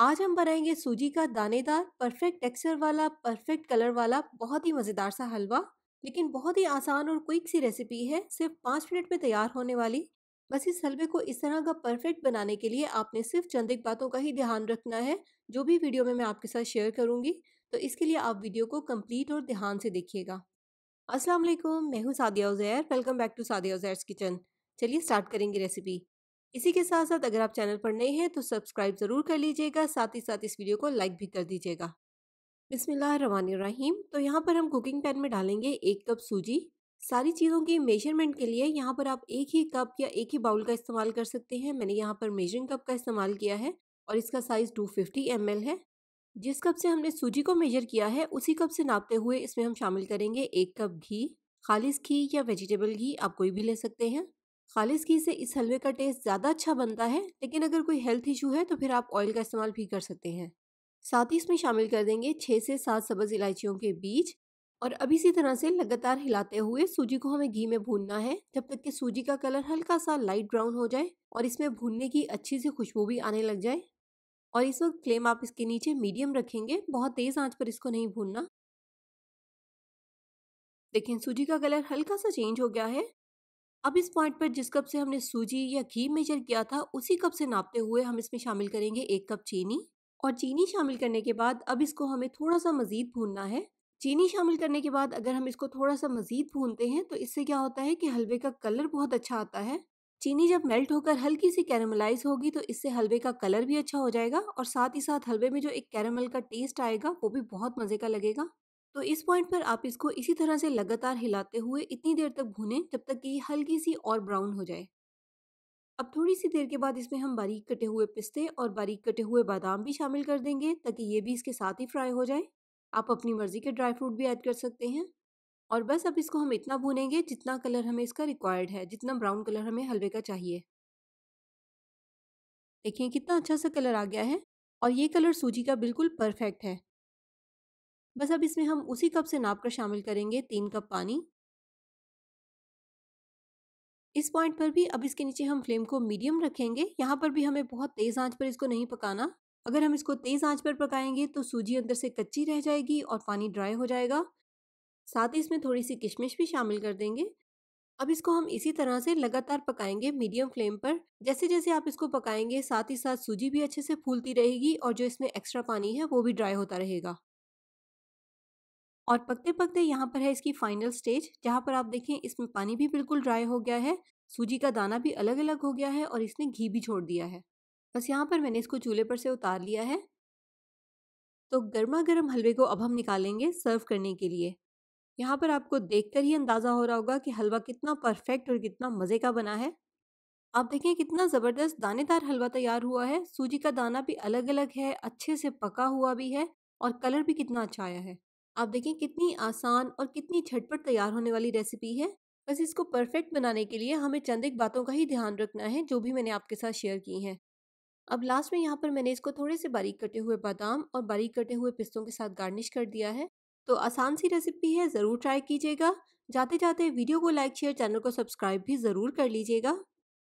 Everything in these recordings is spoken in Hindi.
आज हम बनाएंगे सूजी का दानेदार परफेक्ट टेक्सचर वाला परफेक्ट कलर वाला बहुत ही मज़ेदार सा हलवा। लेकिन बहुत ही आसान और क्विक सी रेसिपी है, सिर्फ 5 मिनट में तैयार होने वाली। बस इस हलवे को इस तरह का परफेक्ट बनाने के लिए आपने सिर्फ चंद एक बातों का ही ध्यान रखना है, जो भी वीडियो में मैं आपके साथ शेयर करूंगी। तो इसके लिए आप वीडियो को कंप्लीट और ध्यान से देखिएगा। अस्सलाम वालेकुम, मैं हूँ Sadia Uzair. Welcome back to Sadia Uzair's kitchen. चलिए स्टार्ट करेंगे रेसिपी। इसी के साथ साथ अगर आप चैनल पर नए हैं तो सब्सक्राइब ज़रूर कर लीजिएगा, साथ ही साथ इस वीडियो को लाइक भी कर दीजिएगा। बिस्मिल्लाहिर्रहमानिर्रहीम। तो यहाँ पर हम कुकिंग पैन में डालेंगे 1 कप सूजी। सारी चीज़ों की मेजरमेंट के लिए यहाँ पर आप एक ही कप या एक ही बाउल का इस्तेमाल कर सकते हैं। मैंने यहाँ पर मेजरिंग कप का इस्तेमाल किया है और इसका साइज़ 250 ml है। जिस कप से हमने सूजी को मेजर किया है उसी कप से नापते हुए इसमें हम शामिल करेंगे 1 कप घी। खालिस घी या वेजिटेबल घी आप कोई भी ले सकते हैं। खालिस घी से इस हलवे का टेस्ट ज़्यादा अच्छा बनता है, लेकिन अगर कोई हेल्थ इशू है तो फिर आप ऑयल का इस्तेमाल भी कर सकते हैं। साथ ही इसमें शामिल कर देंगे 6 से 7 सब्ज़ इलायचियों के बीज। और अब इसी तरह से लगातार हिलाते हुए सूजी को हमें घी में भूनना है जब तक कि सूजी का कलर हल्का सा लाइट ब्राउन हो जाए और इसमें भूनने की अच्छी सी खुशबू भी आने लग जाए। और इस वक्त फ्लेम आप इसके नीचे मीडियम रखेंगे, बहुत तेज़ आंच पर इसको नहीं भूनना। देखिए सूजी का कलर हल्का सा चेंज हो गया है। अब इस पॉइंट पर जिस कप से हमने सूजी या घी मेजर किया था उसी कप से नापते हुए हम इसमें शामिल करेंगे 1 कप चीनी। और चीनी शामिल करने के बाद अब इसको हमें थोड़ा सा मज़ीद भूनना है। चीनी शामिल करने के बाद अगर हम इसको थोड़ा सा मज़ीद भूनते हैं तो इससे क्या होता है कि हलवे का कलर बहुत अच्छा आता है। चीनी जब मेल्ट होकर हल्की सी कैरेमलाइज होगी तो इससे हलवे का कलर भी अच्छा हो जाएगा और साथ ही साथ हलवे में जो एक कैरेमल का टेस्ट आएगा वो भी बहुत मज़े का लगेगा। तो इस पॉइंट पर आप इसको इसी तरह से लगातार हिलाते हुए इतनी देर तक भूनें जब तक कि ये हल्की सी और ब्राउन हो जाए। अब थोड़ी सी देर के बाद इसमें हम बारीक कटे हुए पिस्ते और बारीक कटे हुए बादाम भी शामिल कर देंगे ताकि ये भी इसके साथ ही फ्राई हो जाए। आप अपनी मर्जी के ड्राई फ्रूट भी ऐड कर सकते हैं। और बस अब इसको हम इतना भूनेंगे जितना कलर हमें इसका रिक्वायर्ड है, जितना ब्राउन कलर हमें हलवे का चाहिए। देखिए कितना अच्छा सा कलर आ गया है और ये कलर सूजी का बिल्कुल परफेक्ट है। बस अब इसमें हम उसी कप से नाप कर शामिल करेंगे 3 कप पानी। इस पॉइंट पर भी अब इसके नीचे हम फ्लेम को मीडियम रखेंगे। यहाँ पर भी हमें बहुत तेज़ आंच पर इसको नहीं पकाना। अगर हम इसको तेज़ आंच पर पकाएंगे तो सूजी अंदर से कच्ची रह जाएगी और पानी ड्राई हो जाएगा। साथ ही इसमें थोड़ी सी किशमिश भी शामिल कर देंगे। अब इसको हम इसी तरह से लगातार पकाएंगे मीडियम फ्लेम पर। जैसे जैसे आप इसको पकाएंगे साथ ही साथ सूजी भी अच्छे से फूलती रहेगी और जो इसमें एक्स्ट्रा पानी है वो भी ड्राई होता रहेगा। और पकते-पकते यहाँ पर है इसकी फाइनल स्टेज, जहाँ पर आप देखें इसमें पानी भी बिल्कुल ड्राई हो गया है, सूजी का दाना भी अलग-अलग हो गया है और इसने घी भी छोड़ दिया है। बस यहाँ पर मैंने इसको चूल्हे पर से उतार लिया है। तो गर्मा-गर्म हलवे को अब हम निकालेंगे सर्व करने के लिए। यहाँ पर आपको देखकर ही अंदाज़ा हो रहा होगा कि हलवा कितना परफेक्ट और कितना मज़े का बना है। आप देखें कितना ज़बरदस्त दानेदार हलवा तैयार हुआ है। सूजी का दाना भी अलग-अलग है, अच्छे से पका हुआ भी है और कलर भी कितना अच्छा आया है। आप देखें कितनी आसान और कितनी झटपट तैयार होने वाली रेसिपी है। बस इसको परफेक्ट बनाने के लिए हमें चंद एक बातों का ही ध्यान रखना है, जो भी मैंने आपके साथ शेयर की हैं। अब लास्ट में यहाँ पर मैंने इसको थोड़े से बारीक कटे हुए बादाम और बारीक कटे हुए पिस्तों के साथ गार्निश कर दिया है। तो आसान सी रेसिपी है, ज़रूर ट्राई कीजिएगा। जाते जाते वीडियो को लाइक शेयर, चैनल को सब्सक्राइब भी ज़रूर कर लीजिएगा।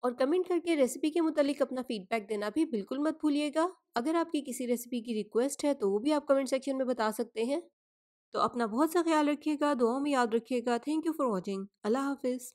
और कमेंट करके रेसिपी के मुतालिक अपना फीडबैक देना भी बिल्कुल मत भूलिएगा। अगर आपकी किसी रेसिपी की रिक्वेस्ट है तो वो भी आप कमेंट सेक्शन में बता सकते हैं। तो अपना बहुत सा ख्याल रखिएगा, दुआओं में याद रखिएगा। Thank you for watching. अल्लाह हाफिज़।